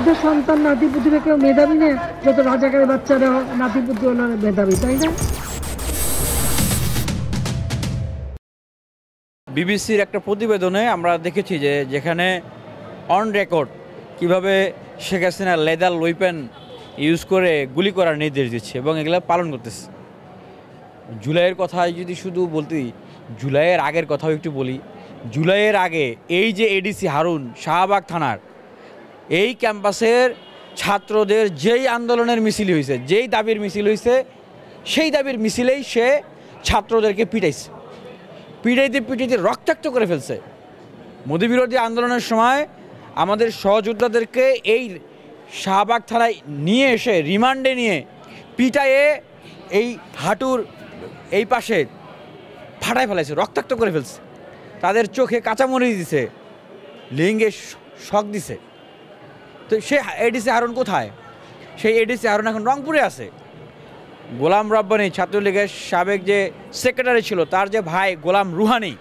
ওদের সন্তান নাতিপুতিরা কেউ মেধাবী নেই, যত রাজাকারের বাচ্চারা নাতিপুতি হলো মেধাবী, তাই না? বিবিসির একটা প্রতিবেদনে আমরা দেখেছি যে যেখানে অন রেকর্ড কিভাবে Sheikh Hasina leather weapon use করে গুলি করার নির্দেশ দিচ্ছে এবং এগুলো পালন করতেছে। জুলাইয়ের কথা যদি শুধু বলতে, জুলাইয়ের আগের কথাও একটু বলি। জুলাইয়ের আগে এই যে এডিসি হারুন শাহবাগ থানার এই ক্যাম্পাসের ছাত্রদের যেই আন্দোলনের মিছিল হয়েছে, যেই দাবির মিছিল হয়েছে, সেই দাবির মিছিলেই সে ছাত্রদেরকে পিটাইছে, পিটাইতে রক্তাক্ত করে ফেলছে। মোদি বিরোধী আন্দোলনের সময় আমাদের সহযোদ্ধাদেরকে এই শাহবাগ থানায় নিয়ে এসে রিমান্ডে নিয়ে পিটাইয়ে এই হাঁটুর এই পাশে ফাটায় ফেলাইছে, রক্তাক্ত করে ফেলছে, তাদের চোখে কাঁচামরিচ দিছে, লিঙ্গে শক দিছে। তো সে এডিসি হারুন কোথায়? সেই এডিসি হারুন এখন রংপুরে আছে। গোলাম রব্বানী ছাত্রলীগের সাবেক যে সেক্রেটারি ছিল, তার যে ভাই গোলাম রুহানি,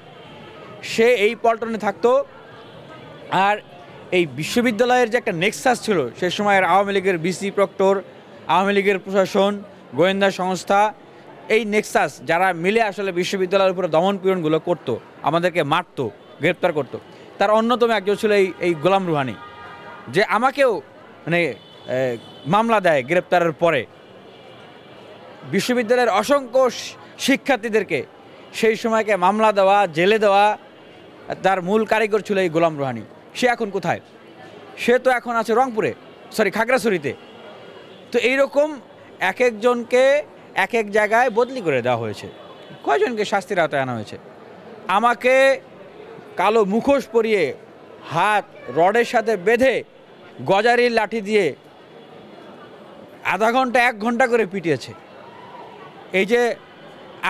সে এই পল্টনে থাকতো। আর এই বিশ্ববিদ্যালয়ের যে একটা নেক্সাস ছিল সে সময়ের আওয়ামী লীগের বিসি প্রক্টর, আওয়ামী লীগের প্রশাসন, গোয়েন্দা সংস্থা, এই নেক্সাস যারা মিলে আসলে বিশ্ববিদ্যালয়ের উপরে দমন পীড়নগুলো করতো, আমাদেরকে মারতো, গ্রেপ্তার করতো, তার অন্যতম একজন ছিল এই গোলাম রুহানি, যে আমাকেও মানে মামলা দেয় গ্রেপ্তারের পরে। বিশ্ববিদ্যালয়ের অসংখ্য শিক্ষার্থীদেরকে সেই সময়কে মামলা দেওয়া, জেলে দেওয়া, তার মূল কারিগর ছিল এই গোলাম রুহানি। সে এখন কোথায়? সে তো এখন আছে রংপুরে, খাগড়াছড়িতে। তো এইরকম এক একজনকে এক এক জায়গায় বদলি করে দেওয়া হয়েছে। কয়জনকে শাস্তির আওতায় আনা হয়েছে? আমাকে কালো মুখোশ পরিয়ে হাত রডের সাথে বেঁধে গজারির লাঠি দিয়ে আধা ঘন্টা 1 ঘন্টা করে পিটিয়েছে। এই যে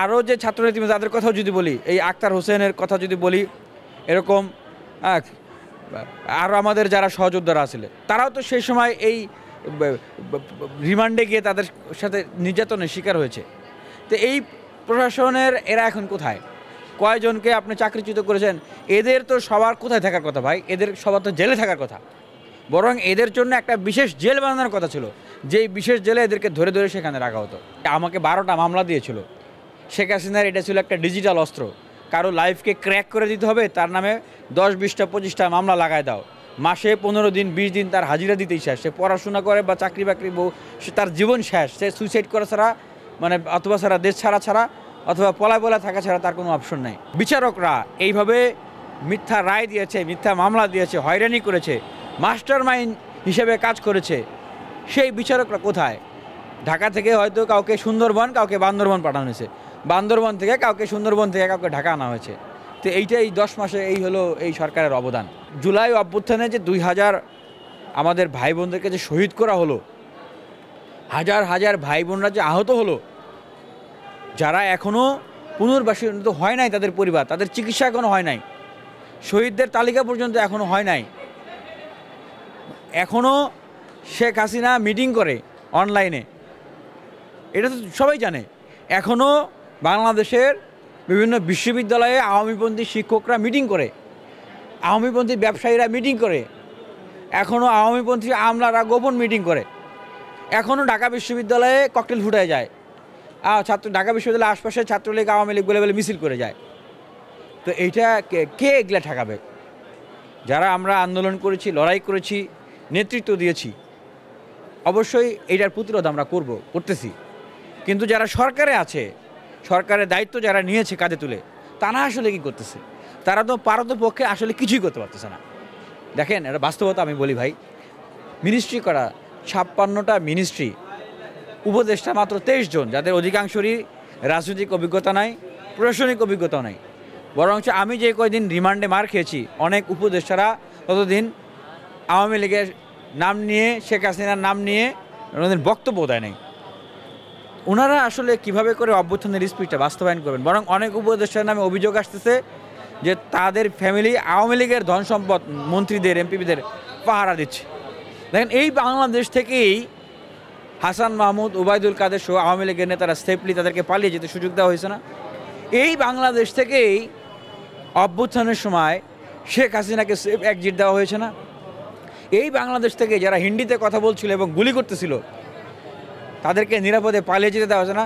আরও যে ছাত্রনেত্রী তাদের কথাও যদি বলি, এই আক্তার হোসেনের কথা যদি বলি, এরকম আরও আমাদের যারা সহযোদ্ধারা ছিলেন, তারাও তো সেই সময় এই রিমান্ডে গিয়ে তাদের সাথে নির্যাতনের শিকার হয়েছে। তো এই প্রশাসনের এরা এখন কোথায়? কয়জনকে আপনি চাকরিচ্যুত করেছেন? এদের তো সবার কোথায় থাকার কথা ভাই? এদের সবার তো জেলে থাকার কথা। বরং এদের জন্য একটা বিশেষ জেল বানানোর কথা ছিল, যেই বিশেষ জেলে এদেরকে ধরে ধরে সেখানে রাখা হতো। আমাকে 12টা মামলা দিয়েছিল শেখ হাসিনার। এটা ছিল একটা ডিজিটাল অস্ত্র। কারো লাইফকে ক্র্যাক করে দিতে হবে, তার নামে 10, 20টা, 25টা মামলা লাগায় দাও। মাসে 15 দিন, 20 দিন তার হাজিরা দিতেই শেষ। সে পড়াশোনা করে বা চাকরি বাকরি সে তার জীবন শেষ। সে সুইসাইড করা ছাড়া মানে অথবা ছাড়া দেশ ছাড়া অথবা পলায় থাকা ছাড়া তার কোনো অপশন নেই। বিচারকরা এইভাবে মিথ্যা রায় দিয়েছে, মিথ্যা মামলা দিয়েছে, হয়রানি করেছে, মাস্টার মাইন্ড হিসেবে কাজ করেছে। সেই বিচারকরা কোথায়? ঢাকা থেকে হয়তো কাউকে সুন্দরবন, কাউকে বান্দরবন পাঠানো হয়েছে, বান্দরবন থেকে কাউকে সুন্দরবন থেকে কাউকে ঢাকা আনা হয়েছে। তো এইটাই 10 মাসে এই হলো এই সরকারের অবদান। জুলাই অভ্যুত্থানে যে 2000 আমাদের ভাই বোনদেরকে যে শহীদ করা হলো, হাজার হাজার ভাই বোনরা যে আহত হলো, যারা এখনও পুনর্বাসিত হয় নাই, তাদের পরিবার, তাদের চিকিৎসা এখনও হয় নাই, শহীদদের তালিকা পর্যন্ত এখনও হয় নাই। এখনও শেখ হাসিনা মিটিং করে অনলাইনে, এটা তো সবাই জানে। এখনও বাংলাদেশের বিভিন্ন বিশ্ববিদ্যালয়ে আওয়ামীপন্থী শিক্ষকরা মিটিং করে, আওয়ামীপন্থী ব্যবসায়ীরা মিটিং করে, এখনও আওয়ামীপন্থী আমলারা গোপন মিটিং করে, এখনও ঢাকা বিশ্ববিদ্যালয়ে ককটেল ফুটায় যায়, ঢাকা বিশ্ববিদ্যালয়ের আশপাশে ছাত্রলীগ আওয়ামী লীগ বলে মিছিল করে যায়। তো এইটা কে এগুলা ঠেকাবে? যারা আমরা আন্দোলন করেছি, লড়াই করেছি, নেতৃত্ব দিয়েছি, অবশ্যই এইটার প্রতিরোধ আমরা করতেছি। কিন্তু যারা সরকারে আছে, সরকারের দায়িত্ব যারা নিয়েছে কাঁধে তুলে, তারা আসলে কি করতেছে? তারা তো পারতপক্ষে আসলে কিছুই করতে পারতেছে না। দেখেন, এটা বাস্তবতা আমি বলি ভাই, মিনিস্ট্রি করা 56টা মিনিস্ট্রি, উপদেষ্টা মাত্র 23 জন, যাদের অধিকাংশরই রাজনৈতিক অভিজ্ঞতা নাই, প্রশাসনিক অভিজ্ঞতাও নাই। বরং আমি যে কয়দিন রিমান্ডে মার খেয়েছি, অনেক উপদেষ্টারা ততদিন আওয়ামী লীগের নাম নিয়ে, শেখ হাসিনার নাম নিয়ে ওনাদের বক্তব্য দেয় নাই। ওনারা আসলে কিভাবে করে অভ্যুত্থানের স্পিরিটটা বাস্তবায়ন করবেন? বরং অনেক উপদেষ্টার নামে অভিযোগ আসতেছে যে তাদের ফ্যামিলি আওয়ামী লীগের ধন সম্পদ, মন্ত্রীদের, এমপিদের পাহারা দিচ্ছে। দেখেন, এই বাংলাদেশ থেকেই হাসান মাহমুদ, ওবায়দুল কাদের সহ আওয়ামী লীগের নেতারা সেফলি তাদেরকে পালিয়ে যেতে সুযোগ দেওয়া হয়েছে না? এই বাংলাদেশ থেকেই অভ্যুত্থানের সময় শেখ হাসিনাকে সেফ এক্সিট দেওয়া হয়েছে না? এই বাংলাদেশ থেকে যারা হিন্দিতে কথা বলছিল এবং গুলি করতেছিল তাদেরকে নিরাপদে পালিয়ে যেতে দেওয়া হয়েছে না?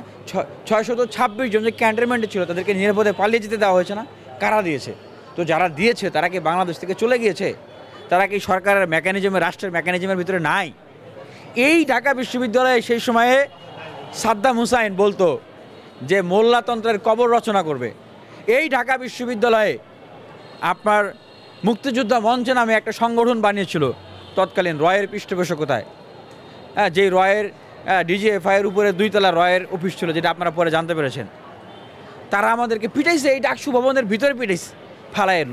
626 জন যে ক্যান্টনমেন্টে ছিল তাদেরকে নিরাপদে পালিয়ে যেতে দেওয়া হয়েছে না? কারা দিয়েছে? তো যারা দিয়েছে তারা কি বাংলাদেশ থেকে চলে গিয়েছে? তারা কি সরকারের মেকানিজমে, রাষ্ট্রের মেকানিজমের ভিতরে নাই? এই ঢাকা বিশ্ববিদ্যালয়ে সেই সময়ে সাদ্দাম হুসাইন বলতো যে মোল্লাতন্ত্রের কবর রচনা করবে। এই ঢাকা বিশ্ববিদ্যালয়ে আপনার মুক্তিযোদ্ধা মঞ্চ নামে একটা সংগঠন বানিয়েছিল তৎকালীন রয়ের পৃষ্ঠপোষকতায়। হ্যাঁ, যেই রয়ের ডিজিএফআইয়ের উপরে 2 তলা রয়ের অফিস ছিল, যেটা আপনারা পরে জানতে পেরেছেন। তারা আমাদেরকে পিটাইছে, এই ডাকসু ভবনের ভিতরে পিটাইছে, ফালায়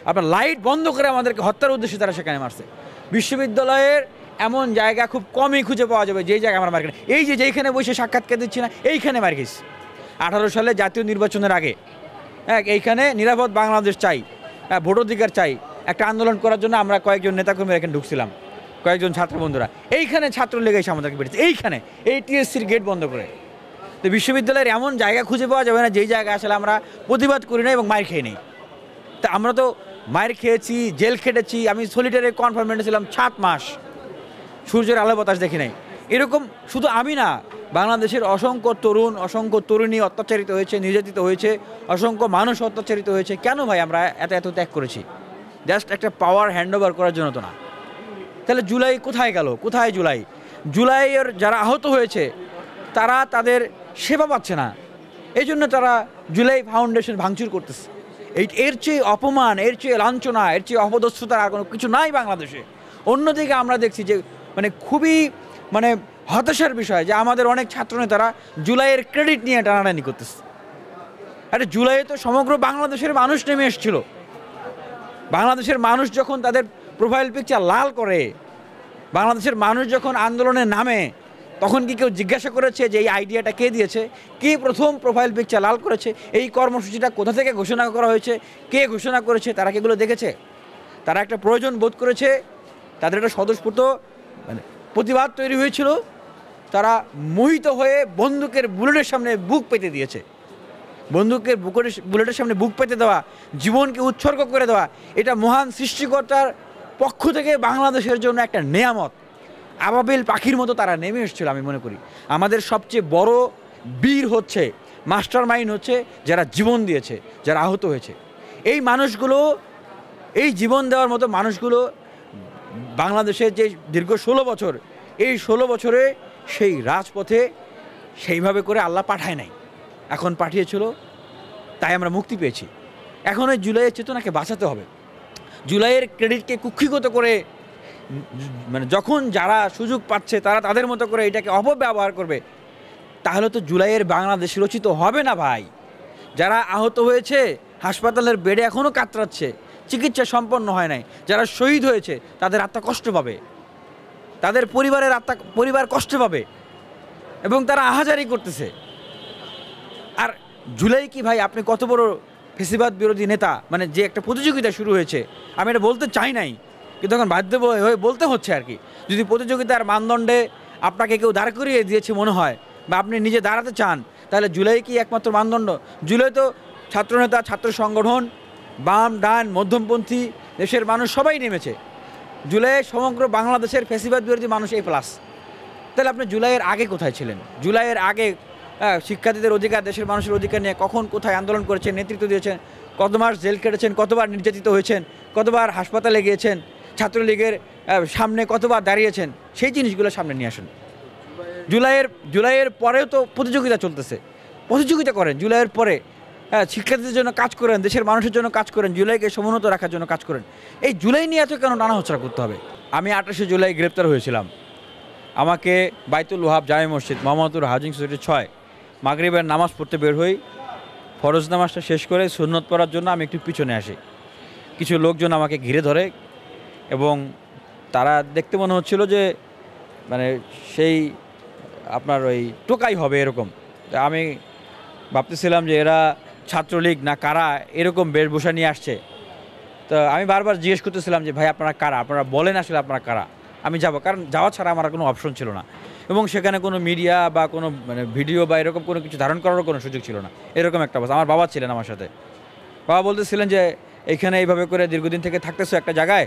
আপনার লাইট বন্ধ করে আমাদেরকে হত্যার উদ্দেশ্যে তারা সেখানে মারছে। বিশ্ববিদ্যালয়ের এমন জায়গা খুব কমই খুঁজে পাওয়া যাবে যেই জায়গায় আমরা মার খাই। এই যে যেইখানে বসে সাক্ষাৎকার দিচ্ছি না, এইখানে মার খেয়েছি 18 সালে জাতীয় নির্বাচনের আগে। হ্যাঁ, এইখানে নিরাপদ বাংলাদেশ চাই, ভোটাধিকার চাই, একটা আন্দোলন করার জন্য আমরা কয়েকজন নেতাকর্মী এখানে ঢুকছিলাম, কয়েকজন ছাত্র বন্ধুরা। এইখানে ছাত্রলীগ এসে আমাদেরকে বেড়েছে, এইখানে এই টিএসসির গেট বন্ধ করে। তো বিশ্ববিদ্যালয়ের এমন জায়গা খুঁজে পাওয়া যাবে না যেই জায়গায় আসলে আমরা প্রতিবাদ করি না এবং মার খেয়ে নিই। তা আমরা তো মার খেয়েছি, জেল খেটেছি। আমি সলিটারি কনফাইনমেন্টে ছিলাম 7 মাস, সূর্যের আলো বাতাস দেখি নাই। এরকম শুধু আমি না, বাংলাদেশের অসংখ্য তরুণ, অসংখ্য তরুণী অত্যাচারিত হয়েছে, নির্যাতিত হয়েছে, অসংখ্য মানুষ অত্যাচারিত হয়েছে। কেন ভাই আমরা এত এত ত্যাগ করেছি? জাস্ট একটা পাওয়ার হ্যান্ড ওভার করার জন্য তো না। তাহলে জুলাই কোথায় গেল? কোথায় জুলাই? জুলাইয়ের যারা আহত হয়েছে তারা তাদের সেবা পাচ্ছে না, এই জন্য তারা জুলাই ফাউন্ডেশন ভাঙচুর করতেছে। এর চেয়ে অপমান, এর চেয়ে লাঞ্ছনা, এর চেয়ে অপদস্থতার আর কোনো কিছু নাই বাংলাদেশে। অন্যদিকে আমরা দেখছি যে খুবই হতাশার বিষয় যে আমাদের অনেক ছাত্রনেতারা জুলাইয়ের ক্রেডিট নিয়ে টানাটানি করতেছে। আরে জুলাইয়ে তো সমগ্র বাংলাদেশের মানুষ নেমে এসেছিল। বাংলাদেশের মানুষ যখন তাদের প্রোফাইল পিকচার লাল করে, বাংলাদেশের মানুষ যখন আন্দোলনে নামে, তখন কি কেউ জিজ্ঞাসা করেছে যে এই আইডিয়াটা কে দিয়েছে? কে প্রথম প্রোফাইল পিকচার লাল করেছে? এই কর্মসূচিটা কোথা থেকে ঘোষণা করা হয়েছে? কে ঘোষণা করেছে? তারা কি এগুলো দেখেছে? তারা একটা প্রয়োজন বোধ করেছে, তাদের একটা স্বতঃস্ফূর্ত প্রতিবাদ তৈরি হয়েছিল। তারা মোহিত হয়ে বন্দুকের বুলেটের সামনে বুক পেতে দিয়েছে। বন্দুকের বুলেটের সামনে বুক পেতে দেওয়া, জীবনকে উৎসর্গ করে দেওয়া, এটা মহান সৃষ্টিকর্তার পক্ষ থেকে বাংলাদেশের জন্য একটা নেয়ামত। আবাবিল পাখির মতো তারা নেমে এসেছিল। আমি মনে করি আমাদের সবচেয়ে বড় বীর হচ্ছে, মাস্টার মাইন্ড হচ্ছে যারা জীবন দিয়েছে, যারা আহত হয়েছে। এই মানুষগুলো, এই জীবন দেওয়ার মতো মানুষগুলো বাংলাদেশের যে দীর্ঘ 16 বছর, এই 16 বছরে সেই রাজপথে সেইভাবে করে আল্লাহ পাঠায় নাই, এখন পাঠিয়েছিল, তাই আমরা মুক্তি পেয়েছি। এখন ওই জুলাইয়ের চেতনাকে বাঁচাতে হবে। জুলাইয়ের ক্রেডিটকে কুক্ষিগত করে যখন যারা সুযোগ পাচ্ছে তারা তাদের মতো করে এটাকে অপব্যবহার করবে, তাহলে তো জুলাইয়ের বাংলাদেশ রচিত হবে না ভাই। যারা আহত হয়েছে হাসপাতালের বেডে এখনও কাতরাচ্ছে, চিকিৎসা সম্পন্ন হয় নাই, যারা শহীদ হয়েছে তাদের আত্মা কষ্ট পাবে, তাদের পরিবার কষ্ট পাবে এবং তারা আহাজারি করতেছে। আর জুলাই কি ভাই, আপনি কত বড় ফেসিবাদ বিরোধী নেতা, যে একটা প্রতিযোগিতা শুরু হয়েছে, আমি এটা বলতে চাই নাই কিন্তু এখন বাধ্য হয়ে বলতে হচ্ছে আর কি। যদি প্রতিযোগিতার মানদণ্ডে আপনাকে কেউ দাঁড় করিয়ে দিয়েছে মনে হয়, বা আপনি নিজে দাঁড়াতে চান, তাহলে জুলাই কি একমাত্র মানদণ্ড? জুলাই তো ছাত্রনেতা, ছাত্র সংগঠন, বাম ডান মধ্যমপন্থী দেশের মানুষ সবাই নেমেছে। জুলাই সমগ্র বাংলাদেশের ফেসিবাদ বিরোধী মানুষ এই প্লাস। তাহলে আপনি জুলাইয়ের আগে কোথায় ছিলেন? জুলাইয়ের আগে শিক্ষার্থীদের অধিকার, দেশের মানুষের অধিকার নিয়ে কখন কোথায় আন্দোলন করেছেন, নেতৃত্ব দিয়েছেন, কত মাস জেল কেটেছেন, কতবার নির্যাতিত হয়েছেন, কতবার হাসপাতালে গিয়েছেন, ছাত্রলীগের সামনে কতবার দাঁড়িয়েছেন, সেই জিনিসগুলো সামনে নিয়ে আসুন। জুলাইয়ের পরেও তো প্রতিযোগিতা চলতেছে, প্রতিযোগিতা করেন। জুলাইয়ের পরে শিক্ষার্থীদের জন্য কাজ করেন, দেশের মানুষের জন্য কাজ করেন, জুলাইকে সমুন্নত রাখার জন্য কাজ করেন। এই জুলাই নিয়ে এত কেন নানা হচ্ছড়া করতে হবে? আমি 28শে জুলাই গ্রেপ্তার হয়েছিলাম। আমাকে বাইতুল ওয়াহাব জামে মসজিদ, মোহাম্মদপুর হাউজিং সোসাইটি 6 মাগরিবের নামাজ পড়তে বের হই। ফরজ নামাজটা শেষ করে সুন্নত পড়ার জন্য আমি একটু পিছনে আসি। কিছু লোকজন আমাকে ঘিরে ধরে এবং তারা দেখতে মনে হচ্ছিল যে সেই আপনার ওই টোকাই হবে এরকম। আমি ভাবতেছিলাম যে এরা ছাত্রলীগ না কারা এরকম বেশভূষা নিয়ে আসছে। তো আমি বারবার জিজ্ঞেস করতেছিলাম যে ভাই আপনারা কারা, আপনারা বলেন আসলে আপনারা কারা, আমি যাব। কারণ যাওয়া ছাড়া আমার কোনো অপশন ছিল না এবং সেখানে কোনো মিডিয়া বা কোনো ভিডিও বা এরকম কোনো কিছু ধারণ করারও কোনো সুযোগ ছিল না। এরকম একটা অবস্থা। আমার বাবা ছিলেন আমার সাথে। বাবা বলতেছিলেন যে এইখানে এইভাবে করে দীর্ঘদিন থেকে থাকতেছো একটা জায়গায়,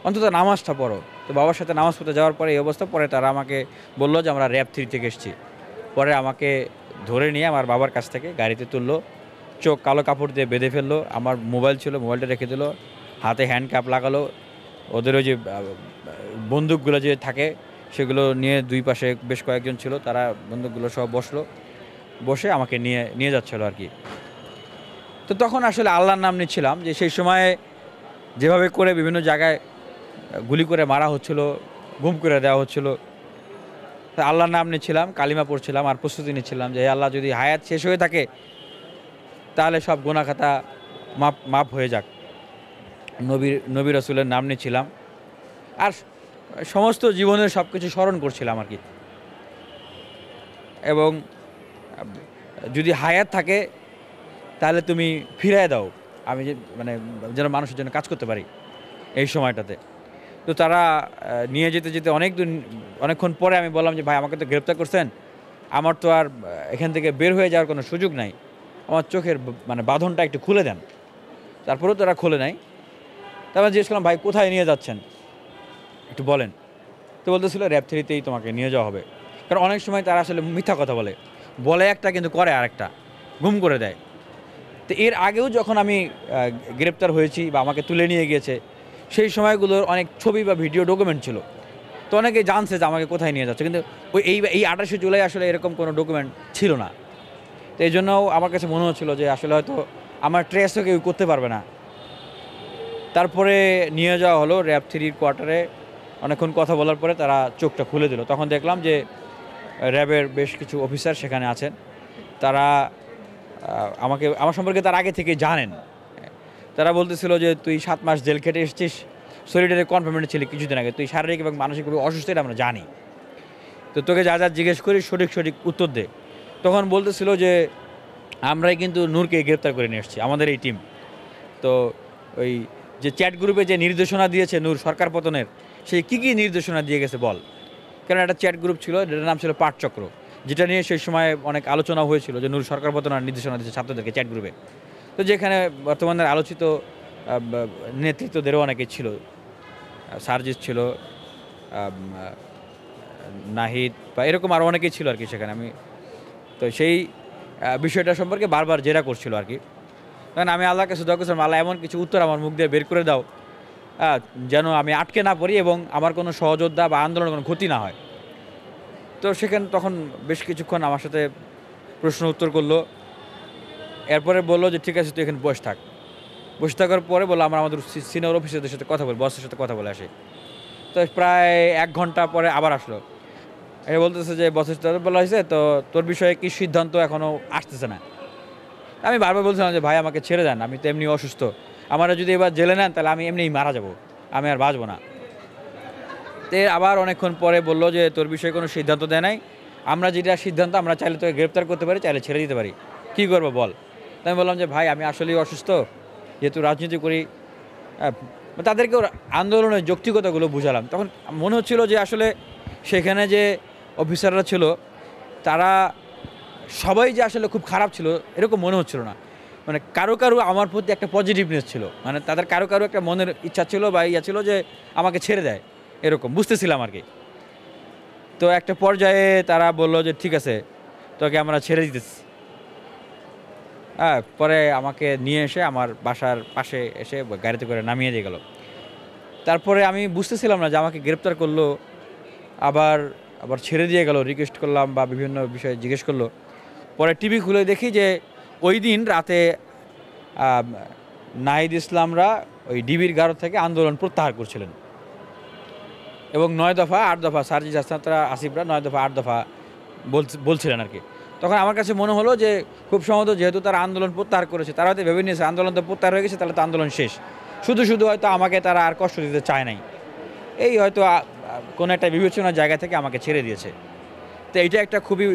অন্তত নামাজটা পড়ো। তো বাবার সাথে নামাজ পড়তে যাওয়ার পরে এই অবস্থা, পরে তারা আমাকে বলল যে আমরা র‍্যাব 3 থেকে এসেছি। পরে আমাকে ধরে নিয়ে আমার বাবার কাছ থেকে গাড়িতে তুললো, চোখ কালো কাপড় দিয়ে বেঁধে ফেললো, আমার মোবাইল ছিল মোবাইলটা রেখে দিল, হাতে হ্যান্ডকাপ লাগালো, ওদের ওই যে বন্দুকগুলো যে থাকে সেগুলো নিয়ে দুই পাশে বেশ কয়েকজন ছিল, তারা বন্দুকগুলো সব বসলো, বসে আমাকে নিয়ে নিয়ে যাচ্ছিলো আর কি। তো তখন আসলে আল্লাহর নাম নিচ্ছিলাম যে সেই সময়ে যেভাবে করে বিভিন্ন জায়গায় গুলি করে মারা হচ্ছিল, গুম করে দেওয়া হচ্ছিল, তা আল্লাহর নাম নিচ্ছিলাম, কালিমা পড়ছিলাম আর প্রস্তুতি নিচ্ছিলাম যে আল্লাহ যদি হায়াত শেষ হয়ে থাকে তাহলে সব গুনাহ খাতা মাপ হয়ে যাক। নবী রাসূলের নাম নিচ্ছিলাম আর সমস্ত জীবনের সব কিছু স্মরণ করছিলাম আর কি। এবং যদি হায়াত থাকে তাহলে তুমি ফিরায় দাও, আমি যে মানে যেন মানুষের জন্য কাজ করতে পারি এই সময়টাতে। তো তারা নিয়ে যেতে যেতে অনেকক্ষণ পরে আমি বললাম যে ভাই আমাকে তো গ্রেপ্তার করছেন, আমার তো আর এখান থেকে বের হয়ে যাওয়ার কোনো সুযোগ নাই, আমার চোখের মানে বাঁধনটা একটু খুলে দেন। তারপরেও তারা খুলে নাই। তারপর জিজ্ঞেস করলাম ভাই কোথায় নিয়ে যাচ্ছেন একটু বলেন। তো বলতেছিল র‍্যাব 3-তেই তোমাকে নিয়ে যাওয়া হবে। কারণ অনেক সময় তারা আসলে মিথ্যা কথা বলে একটা কিন্তু করে আরেকটা, গুম করে দেয়। তো এর আগেও যখন আমি গ্রেপ্তার হয়েছি বা আমাকে তুলে নিয়ে গিয়েছে সেই সময়গুলোর অনেক ছবি বা ভিডিও ডকুমেন্ট ছিল। তো অনেকে জানছে যে আমাকে কোথায় নিয়ে যাচ্ছে, কিন্তু এই 28শে জুলাই আসলে এরকম কোনো ডকুমেন্ট ছিল না। তো এই জন্য আমার কাছে মনে হচ্ছিল যে আসলে হয়তো আমার ট্রেসও কেউ করতে পারবে না। তারপরে নিয়ে যাওয়া হলো র‍্যাব 3-র কোয়ার্টারে। অনেকক্ষণ কথা বলার পরে তারা চোখটা খুলে দিল। তখন দেখলাম যে র‍্যাবের বেশ কিছু অফিসার সেখানে আছেন। তারা আমার সম্পর্কে তার আগে থেকে জানেন। তারা বলতেছিল যে তুই 7 মাস জেল খেটে এসেছিস, সলিটারি কনফাইনমেন্টে ছিলি কিছুদিন আগে, তুই শারীরিক এবং মানসিকভাবে অসুস্থ এটা আমরা জানি, তো তোকে যা জিজ্ঞেস করি সঠিক উত্তর দে। তখন বলতেছিল যে আমরাই কিন্তু নূরকে গ্রেপ্তার করে নিয়ে এসেছি, আমাদের এই টিম। তো ওই যে চ্যাট গ্রুপে যে নির্দেশনা দিয়েছে নূর সরকার পতনের, সেই কী নির্দেশনা দিয়ে গেছে বল। কারণ একটা চ্যাট গ্রুপ ছিল, যেটার নাম ছিল পাঠচক্র, যেটা নিয়ে সেই সময় অনেক আলোচনা হয়েছিল যে নূর সরকার পতনের নির্দেশনা দিয়েছে ছাত্রদেরকে চ্যাট গ্রুপে। তো যেখানে বর্তমানের আলোচিত নেতৃত্বদেরও অনেকে ছিল, সার্জিস ছিল, নাহিদ বা এরকম আরও অনেকেই ছিল আর কি সেখানে। তো সেই বিষয়টা সম্পর্কে বারবার জেরা করছিল আর কি। কারণ আমি আল্লাহর কাছে দোয়া করছিলাম, আল্লাহ এমন কিছু উত্তর আমার মুখ দিয়ে বের করে দাও যেন আমি আটকে না পড়ি এবং আমার কোনো সহযোদ্ধা বা আন্দোলনের কোনো ক্ষতি না হয়। তো সেখানে তখন বেশ কিছুক্ষণ আমার সাথে প্রশ্ন উত্তর করলো। এরপরে বললো যে ঠিক আছে তুই এখানে বসে থাক। বসে থাকার পরে বললো আমাদের সিনিয়র অফিসারদের সাথে কথা বলি, বসের সাথে কথা বলে আসি। তো প্রায় 1 ঘন্টা পরে আবার আসলো। এ বলতেছে যে বসের সাথে বলা হয়েছে, তো তোর বিষয়ে কি সিদ্ধান্ত এখনও আসতেছে না। আমি বারবার বলছিলাম যে ভাই আমাকে ছেড়ে দেন, আমি তো এমনি অসুস্থ, আমারা যদি এবার জেলে নেন তাহলে আমি এমনিই মারা যাব, আমি আর বাঁচব না। তো আবার অনেকক্ষণ পরে বললো যে তোর বিষয়ে কোনো সিদ্ধান্ত দেয় নাই, আমরা যেটা সিদ্ধান্ত আমরা চাইলে তোকে গ্রেপ্তার করতে পারি, চাইলে ছেড়ে দিতে পারি, কী করবো বল। তো আমি বললাম যে ভাই আমি আসলেই অসুস্থ, যেহেতু রাজনীতি করি। তাদেরকেও আন্দোলনের যৌক্তিকতাগুলো বুঝালাম। তখন মনে হচ্ছিল যে আসলে সেখানে যে অফিসাররা ছিল তারা সবাই যে আসলে খুব খারাপ ছিল এরকম মনে হচ্ছিল না। মানে কারো আমার প্রতি একটা পজিটিভনেস ছিল, মানে তাদের কারো একটা মনের ইচ্ছা ছিল বা ইয়া ছিল যে আমাকে ছেড়ে দেয়, এরকম বুঝতেছিলাম আর কি। তো একটা পর্যায়ে তারা বললো যে ঠিক আছে তোকে আমরা ছেড়ে দিতেছি। পরে আমাকে নিয়ে এসে আমার বাসার পাশে এসে গাড়িতে করে নামিয়ে দিয়ে গেল। তারপরে আমি বুঝতেছিলাম না যে আমাকে গ্রেপ্তার করলো, আবার ছেড়ে দিয়ে গেল, রিকোয়েস্ট করলাম বা বিভিন্ন বিষয়ে জিজ্ঞেস করলো। পরে টিভি খুলে দেখি যে ওই দিন রাতে নাহিদ ইসলামরা ওই ডিবির গাড়ো থেকে আন্দোলন প্রত্যাহার করছিলেন এবং 9 দফা 8 দফা সার্জিস হাসনাতরা আসিফরা 9 দফা 8 দফা বলছিলেন আর কি। তখন আমার কাছে মনে হলো যে খুব সম্ভবত যেহেতু তারা আন্দোলন প্রত্যাহার করেছে, তারা হয়তো ভেবে নিয়েছে আন্দোলন তো প্রত্যাহার হয়ে গেছে, তাহলে তো আন্দোলন শেষ, শুধু হয়তো আমাকে তারা আর কষ্ট দিতে চায় নাই, এই হয়তো কোনো একটা বিবেচনার জায়গা থেকে আমাকে ছেড়ে দিয়েছে। তো এইটা একটা খুবই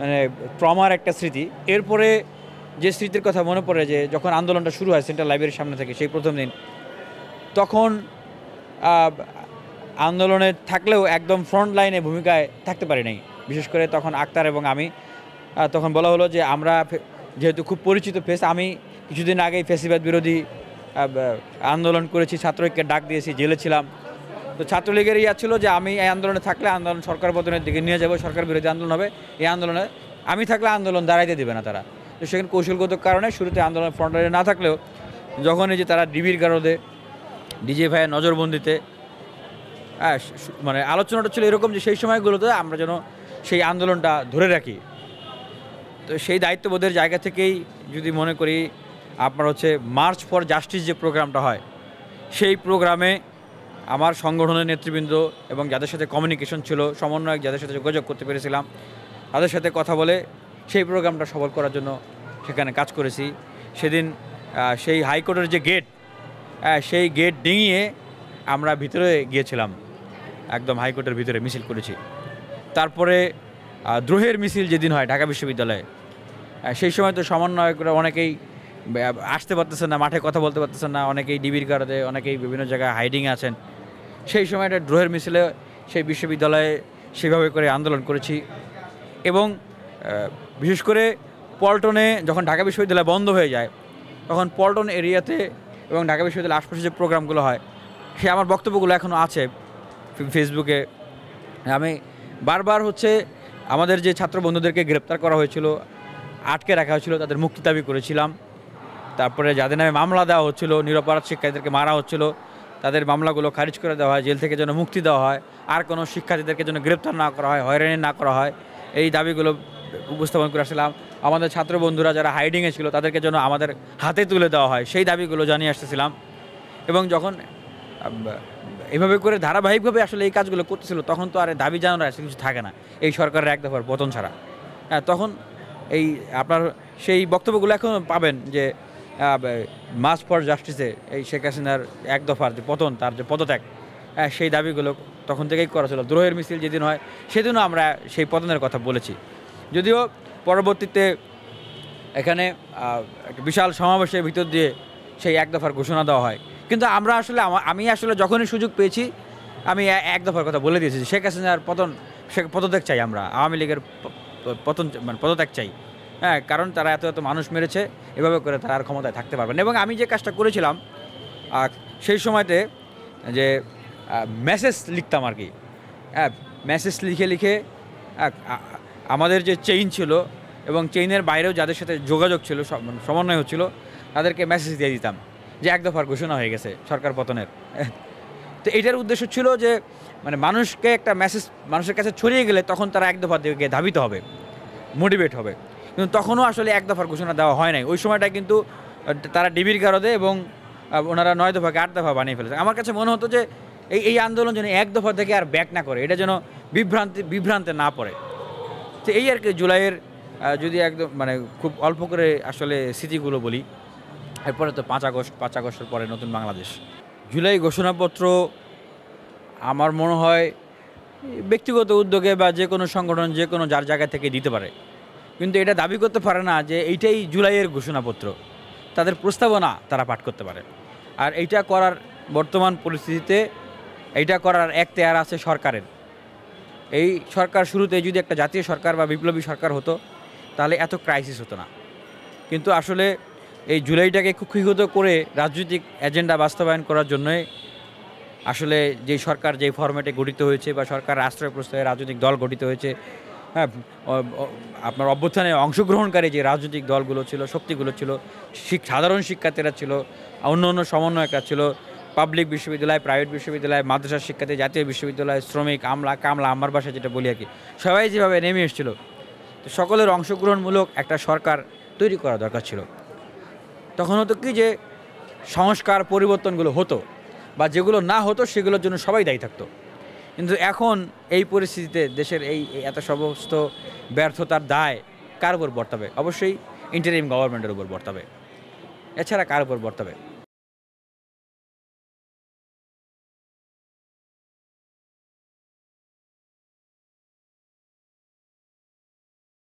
মানে ট্রমার একটা স্মৃতি। এরপরে যে স্মৃতির কথা মনে পড়ে যে যখন আন্দোলনটা শুরু হয় সেন্ট্রাল লাইব্রেরির সামনে থেকে, সেই প্রথম দিন, তখন আন্দোলনে থাকলেও একদম ফ্রন্ট লাইনে ভূমিকায় থাকতে পারি নাই। বিশেষ করে তখন আক্তার এবং আমি, তখন বলা হলো যে আমরা যেহেতু খুব পরিচিত ফেস, আমি কিছুদিন আগেই ফ্যাসিবাদ বিরোধী আন্দোলন করেছি, ছাত্র ঐক্যের ডাক দিয়েছি, জেলে ছিলাম, তো ছাত্রলীগের ইয়া ছিল যে আমি এই আন্দোলনে থাকলে আন্দোলন সরকার পতনের দিকে নিয়ে যাবো, সরকার বিরোধী আন্দোলন হবে, এই আন্দোলনে আমি থাকলে আন্দোলন দাঁড়াইতে দেবে না তারা। তো সেখানে কৌশলগত কারণে শুরুতে আন্দোলন ফ্রন্টলাইনে না থাকলেও যখন এই যে তারা ডিবির কারণে ডিজিএফআইয়ের নজরবন্দিতে মানে আলোচনাটা ছিল এরকম যে সেই সময়গুলোতে আমরা যেন সেই আন্দোলনটা ধরে রাখি। তো সেই দায়িত্ববোধের জায়গা থেকেই যদি মনে করি আপনার হচ্ছে মার্চ ফর জাস্টিস যে প্রোগ্রামটা হয়, সেই প্রোগ্রামে আমার সংগঠনের নেতৃবৃন্দ এবং যাদের সাথে কমিউনিকেশন ছিল, সমন্বয়ক যাদের সাথে যোগাযোগ করতে পেরেছিলাম, তাদের সাথে কথা বলে সেই প্রোগ্রামটা সফল করার জন্য সেখানে কাজ করেছি। সেদিন সেই হাইকোর্টের যে গেট, সেই গেট ডিঙিয়ে আমরা ভিতরে গিয়েছিলাম, একদম হাইকোর্টের ভিতরে মিছিল করেছি। তারপরে দ্রোহের মিছিল যেদিন হয় ঢাকা বিশ্ববিদ্যালয়ে, সেই সময় তো সমন্বয়করা অনেকেই আসতে পারতেছেন না, মাঠে কথা বলতে পারতেছেন না, অনেকেই ডিবির কারণে, অনেকেই বিভিন্ন জায়গায় হাইডিংয়ে আছেন। সেই সময়টা দ্রোহের মিছিলে সেই বিশ্ববিদ্যালয়ে সেভাবে করে আন্দোলন করেছি। এবং বিশেষ করে পল্টনে যখন ঢাকা বিশ্ববিদ্যালয় বন্ধ হয়ে যায়, তখন পল্টন এরিয়াতে এবং ঢাকা বিশ্ববিদ্যালয়ের আশপাশে যে প্রোগ্রামগুলো হয়, সে আমার বক্তব্যগুলো এখনও আছে ফেসবুকে। আমি বারবার হচ্ছে আমাদের যে ছাত্র বন্ধুদেরকে গ্রেপ্তার করা হয়েছিল, আটকে রাখা হয়েছিল, তাদের মুক্তি দাবি করেছিলাম। তারপরে যাদের নামে মামলা দেওয়া হচ্ছিল, নিরপরাধ শিক্ষার্থীদেরকে মারা হচ্ছিল, তাদের মামলাগুলো খারিজ করে দেওয়া হয়, জেল থেকে যেন মুক্তি দেওয়া হয়, আর কোনো শিক্ষার্থীদেরকে যেন গ্রেপ্তার না করা হয়, হয়রানি না করা হয়, এই দাবিগুলো উপস্থাপন করে আসছিলাম। আমাদের ছাত্র বন্ধুরা যারা হাইডিংয়ে ছিল তাদেরকে যেন আমাদের হাতে তুলে দেওয়া হয়, সেই দাবিগুলো জানিয়ে আসতেছিলাম। এবং যখন এভাবে করে ধারাবাহিকভাবে আসলে এই কাজগুলো করতেছিল, তখন তো আর দাবি জানানোর আসলে কিছু থাকে না এই সরকারের এক দফার পতন ছাড়া। তখন এই আপনার সেই বক্তব্যগুলো এখন পাবেন যে মার্চ ফর জাস্টিসে এই শেখ হাসিনার এক দফার যে পতন, তার যে পদত্যাগ, সেই দাবিগুলো তখন থেকেই করা ছিল। দ্রোহের মিছিল যেদিন হয় সেদিনও আমরা সেই পতনের কথা বলেছি। যদিও পরবর্তীতে এখানে একটা বিশাল সমাবেশের ভিতর দিয়ে সেই এক দফার ঘোষণা দেওয়া হয়, কিন্তু আমরা আসলে আমি আসলে যখনই সুযোগ পেয়েছি আমি এক দফার কথা বলে দিয়েছি, শেখ হাসিনার পদত্যাগ চাই, আমরা আওয়ামী লীগের পতন মানে পদত্যাগ চাই। কারণ তারা এত এত মানুষ মেরেছে, এভাবে করে তারা আর ক্ষমতায় থাকতে পারবেন। এবং আমি যে কাজটা করেছিলাম সেই সময়তে যে মেসেজ লিখতাম আর কি, মেসেজ লিখে লিখে আমাদের যে চেইন ছিল এবং চেইনের বাইরেও যাদের সাথে যোগাযোগ ছিল, সমন্বয় হচ্ছিল, তাদেরকে মেসেজ দিয়ে দিতাম যে এক দফার ঘোষণা হয়ে গেছে সরকার পতনের। তো এইটার উদ্দেশ্য ছিল যে মানে মানুষকে একটা মেসেজ মানুষের কাছে ছড়িয়ে গেলে তখন তারা এক দফার দিকে ধাবিত হবে, মোটিভেট হবে। কিন্তু তখনও আসলে এক দফার ঘোষণা দেওয়া হয় নাই ওই সময়টা, কিন্তু তারা ডিবির কারণে এবং ওনারা 9 দফাকে 8 দফা বানিয়ে ফেলেছে। আমার কাছে মনে হতো যে এই আন্দোলন যেন এক দফা থেকে আর ব্যাক না করে, এটা যেন বিভ্রান্তে না পড়ে। তো এই আর কি জুলাইয়ের যদি একদম মানে খুব অল্প করে আসলে স্মৃতিগুলো বলি, এরপরে তো 5 আগস্টের পরে নতুন বাংলাদেশ। জুলাই ঘোষণাপত্র আমার মনে হয় ব্যক্তিগত উদ্যোগে বা যে কোনো সংগঠন যে কোনো যার জায়গা থেকে দিতে পারে, কিন্তু এটা দাবি করতে পারে না যে এইটাই জুলাইয়ের ঘোষণাপত্র। তাদের প্রস্তাবনা তারা পাঠ করতে পারে। আর এইটা করার বর্তমান পরিস্থিতিতে এইটা করার এখতিয়ার আছে সরকারের। এই সরকার শুরুতে যদি একটা জাতীয় সরকার বা বিপ্লবী সরকার হতো তাহলে এত ক্রাইসিস হতো না। কিন্তু আসলে এই জুলাইটাকে কুক্ষিগত করে রাজনৈতিক এজেন্ডা বাস্তবায়ন করার জন্যই আসলে যেই সরকার যেই ফরম্যাটে গঠিত হয়েছে বা সরকার আশ্রয় প্রশ্রয়ে রাজনৈতিক দল গঠিত হয়েছে, হ্যাঁ, আপনার অভ্যুত্থানে অংশগ্রহণকারী যে রাজনৈতিক দলগুলো ছিল, শক্তিগুলো ছিল, সাধারণ শিক্ষার্থীরা ছিল, অন্য অন্য সমন্বয়করা ছিল, পাবলিক বিশ্ববিদ্যালয়, প্রাইভেট বিশ্ববিদ্যালয়, মাদ্রাসার শিক্ষার্থী, জাতীয় বিশ্ববিদ্যালয়, শ্রমিক, কামলা, আমার ভাষায় যেটা বলি আর কি, সবাই যেভাবে নেমে এসেছিল, তো সকলের অংশগ্রহণমূলক একটা সরকার তৈরি করা দরকার ছিল। তখন হতো কি যে সংস্কার পরিবর্তনগুলো হতো, বা যেগুলো না হতো সেগুলোর জন্য সবাই দায়ী থাকতো। কিন্তু এখন এই পরিস্থিতিতে দেশের এই এত সমস্ত ব্যর্থতার দায় কার উপর বর্তাবে? অবশ্যই ইন্টারিম গভর্নমেন্টের উপর বর্তাবে, এছাড়া কার উপর বর্তাবে?